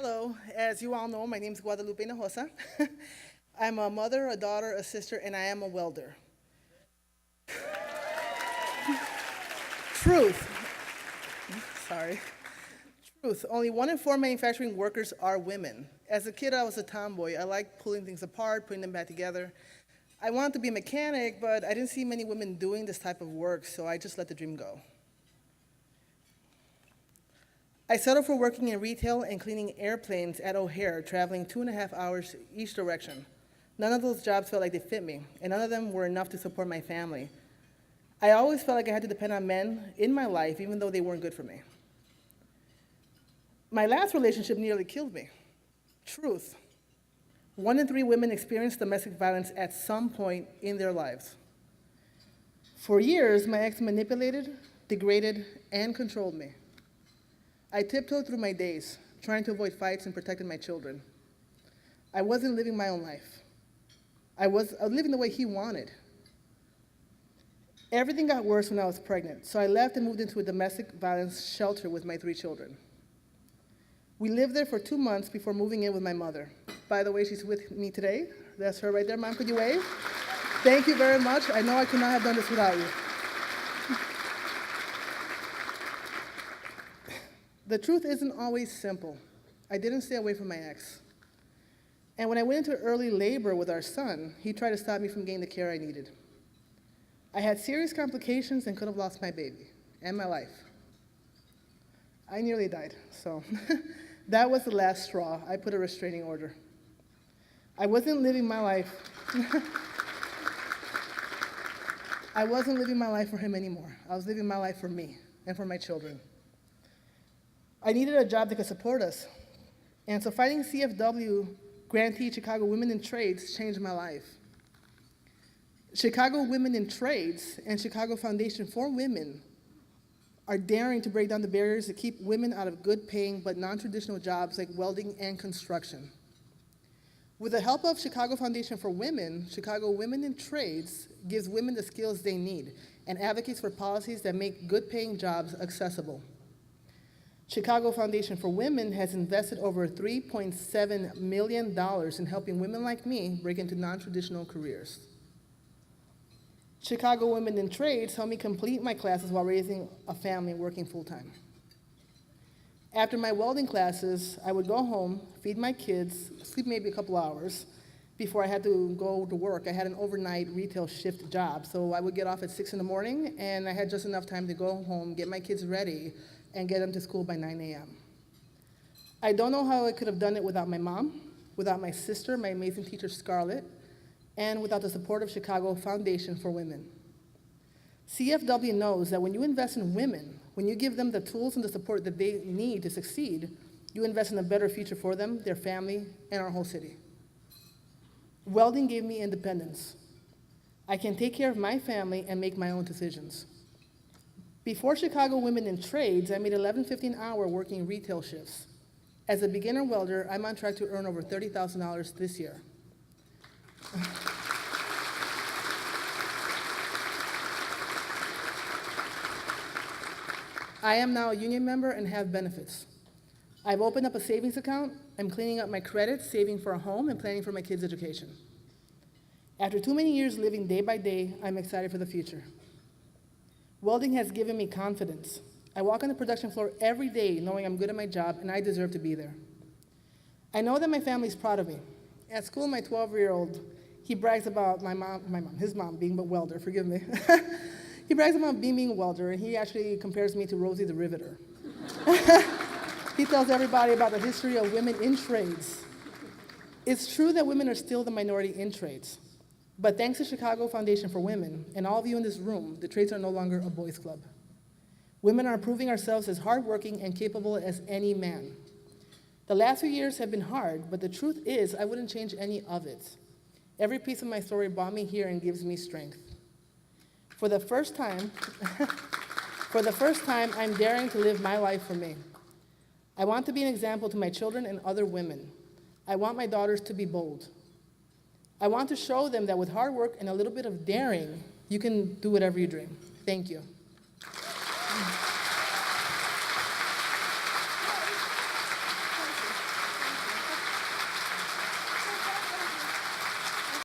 Hello, as you all know, my name is Guadalupe Hinojosa. I'm a mother, a daughter, a sister, and I am a welder. Truth, sorry. Truth, only 1 in 4 manufacturing workers are women. As a kid, I was a tomboy. I liked pulling things apart, putting them back together. I wanted to be a mechanic, but I didn't see many women doing this type of work, so I just let the dream go. I settled for working in retail and cleaning airplanes at O'Hare, traveling 2.5 hours each direction. None of those jobs felt like they fit me, and none of them were enough to support my family. I always felt like I had to depend on men in my life, even though they weren't good for me. My last relationship nearly killed me. Truth. 1 in 3 women experience domestic violence at some point in their lives. For years, my ex manipulated, degraded, and controlled me. I tiptoed through my days, trying to avoid fights and protecting my children. I wasn't living my own life. I was living the way he wanted. Everything got worse when I was pregnant, so I left and moved into a domestic violence shelter with my 3 children. We lived there for 2 months before moving in with my mother. By the way, she's with me today. That's her right there. Mom, could you wave? Thank you very much. I know I could not have done this without you. The truth isn't always simple. I didn't stay away from my ex. And when I went into early labor with our son, he tried to stop me from getting the care I needed. I had serious complications and could have lost my baby and my life. I nearly died, so that was the last straw. I put a restraining order. I wasn't living my life. I wasn't living my life for him anymore. I was living my life for me and for my children. I needed a job that could support us. And so fighting CFW, grantee Chicago Women in Trades, changed my life. Chicago Women in Trades and Chicago Foundation for Women are daring to break down the barriers that keep women out of good-paying but non-traditional jobs like welding and construction. With the help of Chicago Foundation for Women, Chicago Women in Trades gives women the skills they need and advocates for policies that make good-paying jobs accessible. Chicago Foundation for Women has invested over $3.7 million in helping women like me break into non-traditional careers. Chicago Women in Trades helped me complete my classes while raising a family and working full-time. After my welding classes, I would go home, feed my kids, sleep maybe a couple hours before I had to go to work. I had an overnight retail shift job, so I would get off at 6 in the morning, and I had just enough time to go home, get my kids ready, and get them to school by 9 a.m. I don't know how I could have done it without my mom, without my sister, my amazing teacher, Scarlett, and without the support of Chicago Foundation for Women. CFW knows that when you invest in women, when you give them the tools and the support that they need to succeed, you invest in a better future for them, their family, and our whole city. Welding gave me independence. I can take care of my family and make my own decisions. Before Chicago Women in Trades, I made $11.50 an hour working retail shifts. As a beginner welder, I'm on track to earn over $30,000 this year. I am now a union member and have benefits. I've opened up a savings account. I'm cleaning up my credits, saving for a home, and planning for my kids' education. After too many years living day by day, I'm excited for the future. Welding has given me confidence. I walk on the production floor every day knowing I'm good at my job and I deserve to be there. I know that my family's proud of me. At school, my 12-year-old, he brags about his mom being a welder, forgive me. He brags about me being a welder, and he actually compares me to Rosie the Riveter. He tells everybody about the history of women in trades. It's true that women are still the minority in trades. But thanks to Chicago Foundation for Women and all of you in this room, the trades are no longer a boys' club. Women are proving ourselves as hardworking and capable as any man. The last few years have been hard, but the truth is I wouldn't change any of it. Every piece of my story brought me here and gives me strength. For the first time, I'm daring to live my life for me. I want to be an example to my children and other women. I want my daughters to be bold. I want to show them that with hard work and a little bit of daring, you can do whatever you dream. Thank you.